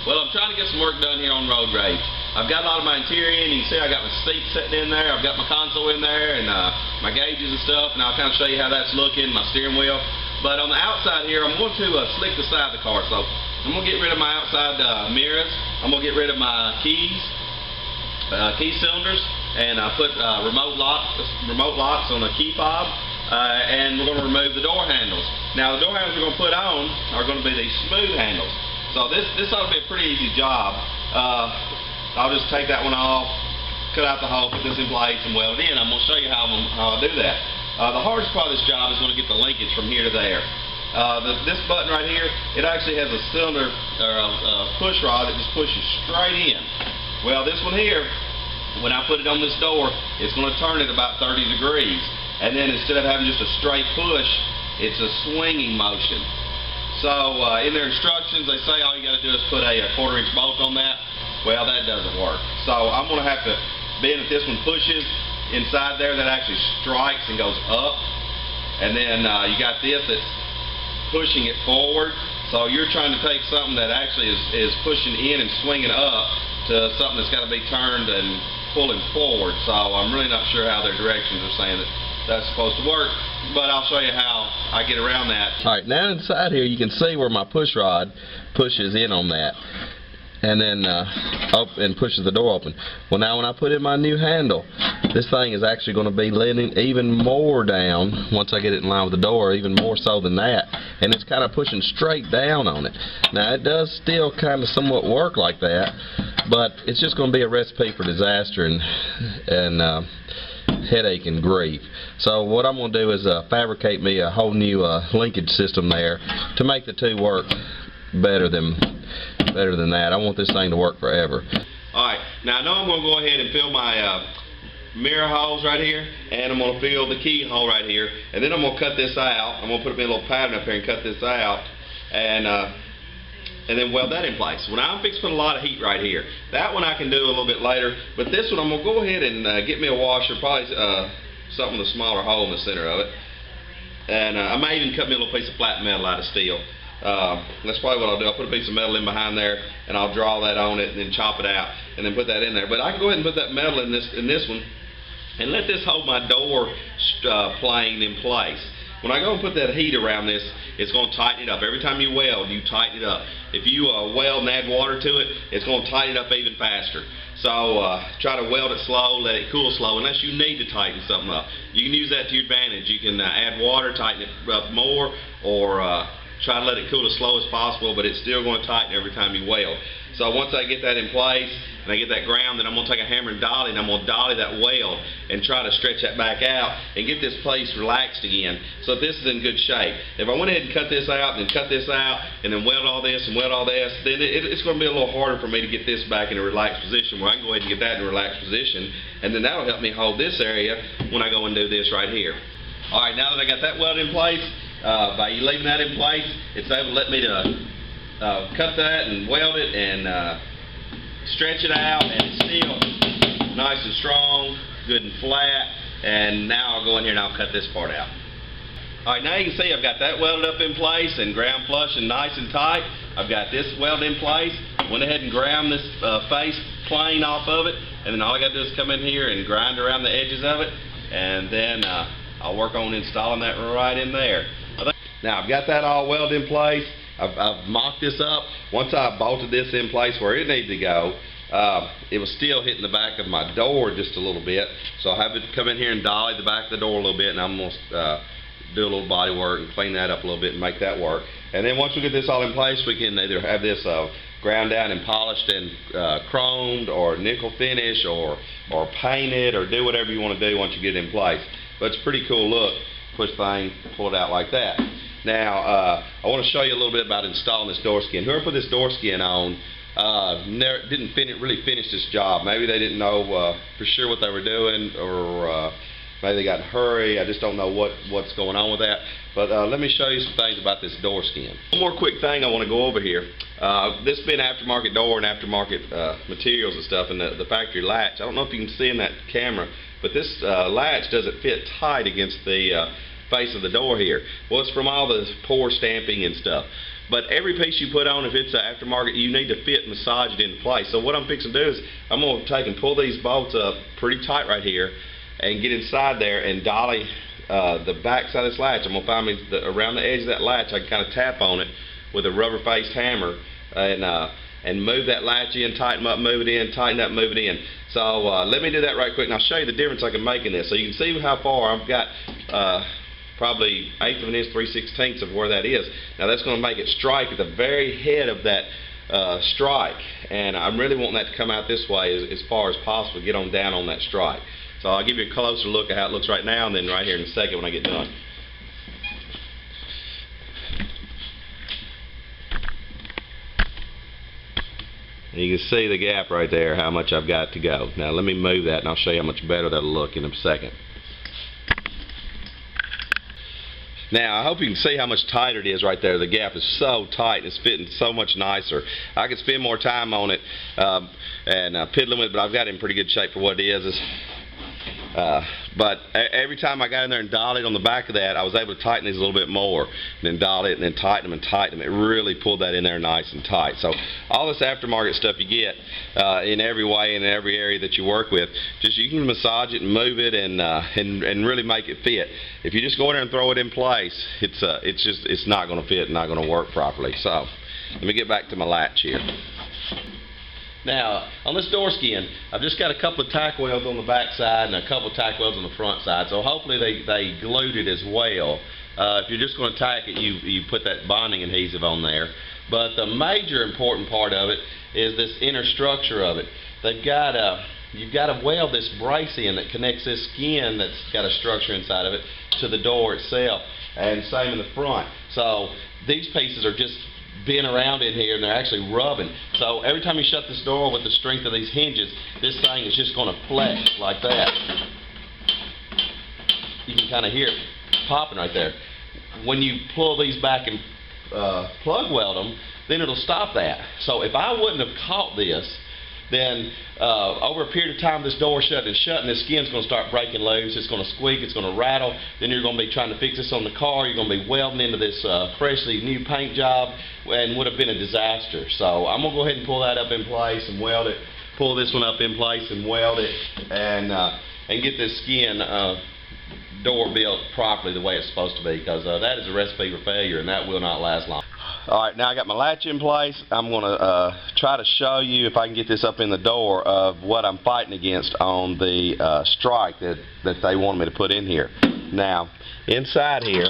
Well, I'm trying to get some work done here on road rage. I've got a lot of my interior in. You can see I got my seat sitting in there. I've got my console in there and my gauges and stuff, and I'll kind of show you how that's looking, my steering wheel. But on the outside here, I'm going to slick the side of the car. So I'm going to get rid of my outside mirrors. I'm going to get rid of my keys, key cylinders, and put remote locks on a key fob. And we're going to remove the door handles. Now the door handles we're going to put on are going to be these smooth handles. So this ought to be a pretty easy job. I'll just take that one off, cut out the hole, put this in place, and weld it in. I'm going to show you how I do that. The hardest part of this job is going to get the linkage from here to there. This button right here, it actually has a cylinder or a push rod that just pushes straight in. Well, this one here, when I put it on this door, it's going to turn it about 30 degrees. And then instead of having just a straight push, it's a swinging motion. So in their instructions, they say all you got to do is put a 1/4 inch bolt on that. Well, that doesn't work. So I'm going to have to, being that this one pushes inside there, that actually strikes and goes up. And then you got this that's pushing it forward. So you're trying to take something that actually is pushing in and swinging up to something that's got to be turned and pulling forward. So I'm really not sure how their directions are saying that that's supposed to work, but I'll show you how I get around that. Alright, now inside here you can see where my push rod pushes in on that and then and pushes the door open. Well, now when I put in my new handle, this thing is actually going to be leaning even more down once I get it in line with the door, even more so than that, and it's kind of pushing straight down on it. Now it does still kind of somewhat work like that, but it's just going to be a recipe for disaster and headache and grief. So what I'm going to do is fabricate me a whole new linkage system there to make the two work better than that. I want this thing to work forever. Alright, now I know I'm going to go ahead and fill my mirror holes right here, and I'm going to fill the keyhole right here, and then I'm going to cut this out. I'm going to put a little pattern up here and cut this out, and then weld that in place. Well, now I'm fixing to put a lot of heat right here. That one I can do a little bit later, but this one I'm going to go ahead and get me a washer, probably something with a smaller hole in the center of it. And I may even cut me a little piece of flat metal out of steel. That's probably what I'll do. I'll put a piece of metal in behind there, and I'll draw that on it and then chop it out and then put that in there. But I can go ahead and put that metal in this one and let this hold my door plane in place. When I go and put that heat around this, it's going to tighten it up. Every time you weld, you tighten it up. If you weld and add water to it, it's going to tighten it up even faster. So try to weld it slow, let it cool slow, unless you need to tighten something up. You can use that to your advantage. You can add water, tighten it up more, or try to let it cool as slow as possible, but it's still going to tighten every time you weld. So once I get that in place and I get that ground, then I'm going to take a hammer and dolly, and I'm going to dolly that weld and try to stretch that back out and get this place relaxed again so that this is in good shape. If I went ahead and cut this out and then cut this out and then weld all this and weld all this, then it's going to be a little harder for me to get this back in a relaxed position where I can go ahead and get that in a relaxed position, and then that will help me hold this area when I go and do this right here. Alright, now that I got that welded in place, by you leaving that in place, it's able to let me to cut that and weld it and stretch it out, and it's still nice and strong, good and flat. And now I'll go in here and I'll cut this part out. Alright, now you can see I've got that welded up in place and ground flush and nice and tight. I've got this welded in place. Went ahead and ground this face plane off of it, and then all I got to do is come in here and grind around the edges of it, and then I'll work on installing that right in there. Now I've got that all welded in place. I've mocked this up. Once I bolted this in place where it needed to go, it was still hitting the back of my door just a little bit. So I'll have it come in here and dolly the back of the door a little bit, and I'm going to do a little body work and clean that up a little bit and make that work. And then once we get this all in place, we can either have this ground down and polished and chromed, or nickel finish, or painted, or do whatever you want to do once you get it in place. But it's a pretty cool look. Push thing, pull it out like that. Now, I want to show you a little bit about installing this door skin. Whoever put this door skin on didn't really finish this job. Maybe they didn't know for sure what they were doing, or maybe they got in a hurry. I just don't know what's going on with that. But let me show you some things about this door skin. One more quick thing I want to go over here. This being aftermarket door and aftermarket materials and stuff, and the factory latch. I don't know if you can see in that camera, but this latch doesn't fit tight against the face of the door here. Well, it's from all the pour stamping and stuff. But every piece you put on, if it's an aftermarket, you need to fit and massage it into place. So what I'm fixing to do is I'm going to take and pull these bolts up pretty tight right here and get inside there and dolly the back side of this latch. I'm going to find me around the edge of that latch. I can kind of tap on it with a rubber-faced hammer and move that latch in, tighten up, move it in, tighten up, move it in. So let me do that right quick, and I'll show you the difference I can make in this. So you can see how far I've got. Probably 1/8 of an inch, 3/16 of where that is. Now that's going to make it strike at the very head of that strike, and I'm really wanting that to come out this way as far as possible, get on down on that strike. So I'll give you a closer look at how it looks right now, and then right here in a second when I get done. And you can see the gap right there, how much I've got to go. Now let me move that, and I'll show you how much better that'll look in a second. Now, I hope you can see how much tighter it is right there. The gap is so tight. It's fitting so much nicer. I could spend more time on it and piddling with it, but I've got it in pretty good shape for what it is. But every time I got in there and dollied on the back of that, I was able to tighten these a little bit more. And then dolly it and then tighten them and tighten them. It really pulled that in there nice and tight. So all this aftermarket stuff you get in every way and in every area that you work with, just you can massage it and move it and really make it fit. If you just go in there and throw it in place, it's not going to fit and not going to work properly. So let me get back to my latch here. Now, on this door skin, I've just got a couple of tack welds on the back side and a couple of tack welds on the front side, so hopefully they glued it as well. If you're just going to tack it, you put that bonding adhesive on there. But the major important part of it is this inner structure of it. You've got to weld this brace in that connects this skin that's got a structure inside of it to the door itself, and same in the front. So these pieces are just been around in here and they're actually rubbing. So every time you shut this door with the strength of these hinges, this thing is just going to flex like that. You can kind of hear it popping right there. When you pull these back and plug weld them, then it'll stop that. So if I wouldn't have caught this, then over a period of time this door shut and this skin's going to start breaking loose. It's going to squeak, it's going to rattle. Then you're going to be trying to fix this on the car. You're going to be welding into this freshly new paint job, and would have been a disaster. So I'm going to go ahead and pull that up in place and weld it. Pull this one up in place and weld it, and get this skin door built properly the way it's supposed to be, because that is a recipe for failure, and that will not last long. Alright, now I got my latch in place. I'm going to try to show you if I can get this up in the door of what I'm fighting against on the strike that they wanted me to put in here. Now, inside here,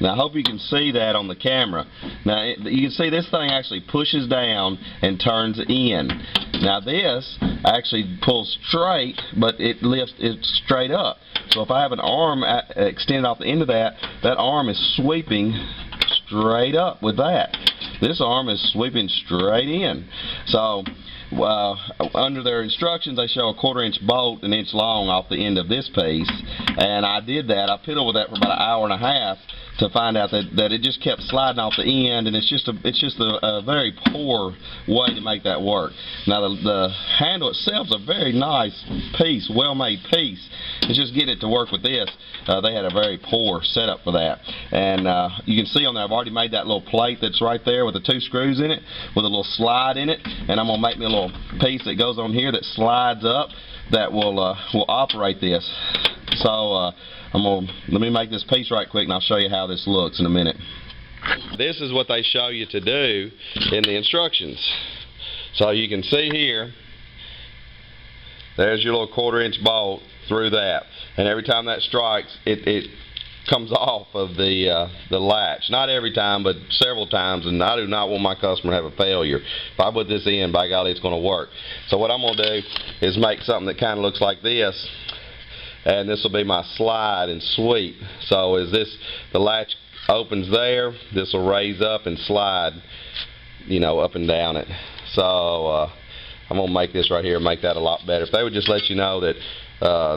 now I hope you can see that on the camera. Now you can see this thing actually pushes down and turns in. Now this actually pulls straight, but it lifts it straight up. So if I have an arm extended off the end of that, that arm is sweeping straight up with that. This arm is sweeping straight in. So under their instructions, they show a 1/4 inch bolt 1 inch long off the end of this piece, and I did that. I piddled with that for about 1.5 hours to find out that it just kept sliding off the end, and it's just a very poor way to make that work. Now the handle itself is a very nice piece, well-made piece. It's just getting it to work with this. They had a very poor setup for that, and you can see on there I've already made that little plate that's right there with the 2 screws in it, with a little slide in it, and I'm gonna make me a little piece that goes on here that slides up that will operate this. So let me make this piece right quick, and I'll show you how this looks in a minute. This is what they show you to do in the instructions. So you can see here, there's your little 1/4 inch bolt through that, and every time that strikes, it comes off of the latch. Not every time, but several times, and I do not want my customer to have a failure. If I put this in, by golly, it's going to work. So what I'm going to do is make something that kind of looks like this, and this will be my slide and sweep. So as the latch opens there, this will raise up and slide, you know, up and down it. So I'm going to make this right here, make that a lot better. If they would just let you know that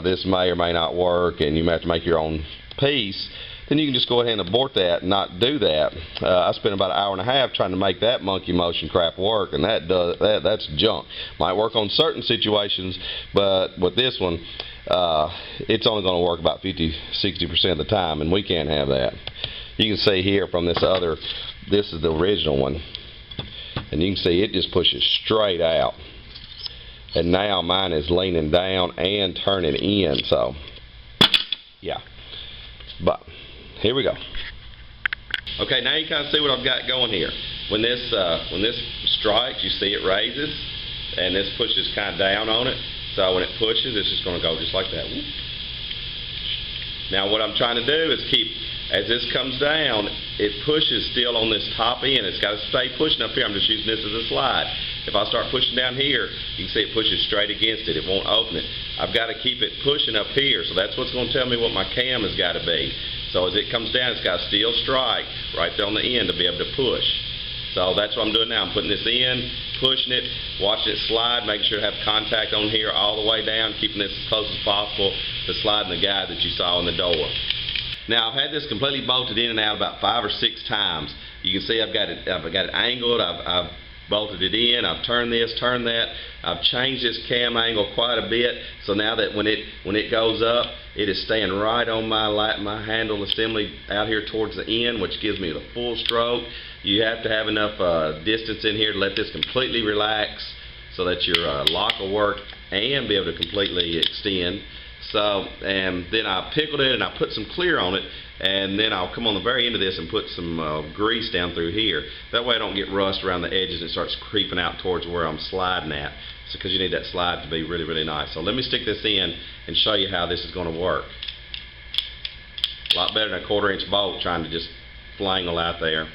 this may or may not work and you may have to make your own piece, then you can just go ahead and abort that and not do that. I spent about 1.5 hours trying to make that monkey motion crap work, and that's junk. Might work on certain situations, but with this one, it's only going to work about 50-60% of the time, and we can't have that. You can see here from this is the original one, and you can see it just pushes straight out, and now mine is leaning down and turning in. So yeah, but here we go. Okay, now you kind of see what I've got going here. When this strikes, you see it raises, and this pushes kind of down on it. So when it pushes, it's just going to go just like that. Now what I'm trying to do is keep, as this comes down, it pushes still on this top end. It's got to stay pushing up here. I'm just using this as a slide. If I start pushing down here, you can see it pushes straight against it. It won't open it. I've got to keep it pushing up here, so that's what's going to tell me what my cam has got to be. So as it comes down, it's got to still strike right there on the end to be able to push. So that's what I'm doing now. I'm putting this in, pushing it, watching it slide, making sure to have contact on here all the way down, keeping this as close as possible to sliding the guide that you saw in the door. Now I've had this completely bolted in and out about 5 or 6 times. You can see I've got it angled. I've bolted it in. I've turned this, turned that. I've changed this cam angle quite a bit. So now that when it goes up, it is staying right on my handle assembly out here towards the end, which gives me the full stroke. You have to have enough distance in here to let this completely relax so that your lock will work and be able to completely extend. So, and then I pickled it and I put some clear on it, and then I'll come on the very end of this and put some grease down through here. That way I don't get rust around the edges and it starts creeping out towards where I'm sliding at. So, because you need that slide to be really, really nice. So let me stick this in and show you how this is going to work. A lot better than a 1/4-inch bolt trying to just flangle out there.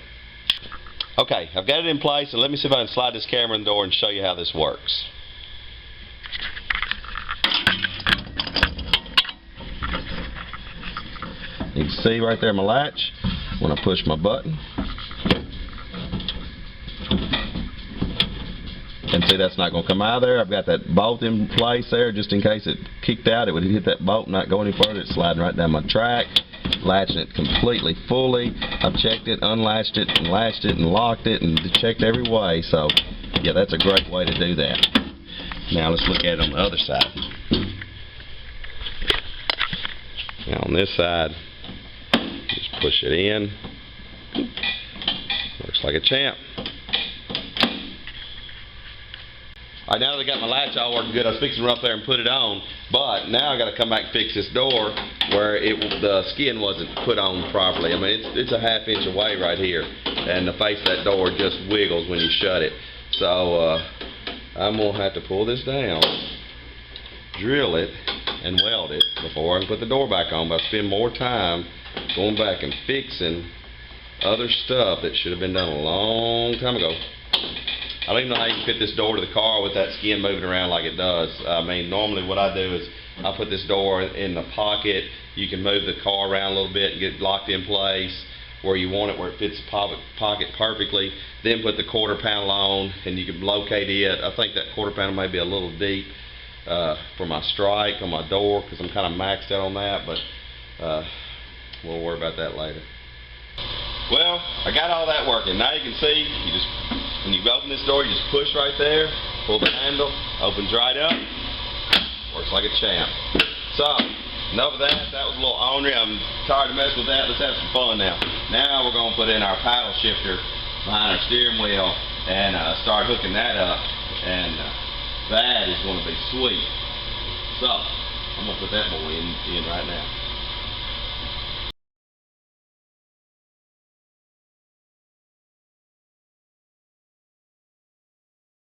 Okay, I've got it in place, so let me see if I can slide this camera in the door and show you how this works. You can see right there my latch when I push my button. And see, that's not going to come out of there. I've got that bolt in place there just in case it kicked out. It would hit that bolt and not go any further. It's sliding right down my track, latching it completely, fully. I've checked it, unlatched it, and latched it, and locked it, and checked every way. So, yeah, that's a great way to do that. Now let's look at it on the other side. Now on this side, just push it in. Works like a champ. Alright, now that I got my latch all working good, I was fixing to run up there and put it on, but now I got to come back and fix this door where the skin wasn't put on properly. I mean, it's a 1/2 inch away right here, and the face of that door just wiggles when you shut it. So I'm going to have to pull this down, drill it, and weld it before I can put the door back on. But I spend more time going back and fixing other stuff that should have been done a long time ago. I don't even know how you can fit this door to the car with that skin moving around like it does. I mean, normally what I do is I put this door in the pocket. You can move the car around a little bit and get it locked in place where you want it, where it fits the pocket perfectly. Then put the 1/4 panel on, and you can locate it. I think that 1/4 panel may be a little deep for my strike on my door because I'm kind of maxed out on that, but we'll worry about that later. Well, I got all that working. Now you can see, when you open this door, you just push right there, pull the handle, opens right up, works like a champ. So, enough of that. That was a little ornery. I'm tired of messing with that. Let's have some fun now. Now we're going to put in our paddle shifter behind our steering wheel and start hooking that up, and that is going to be sweet. So, I'm going to put that boy in right now.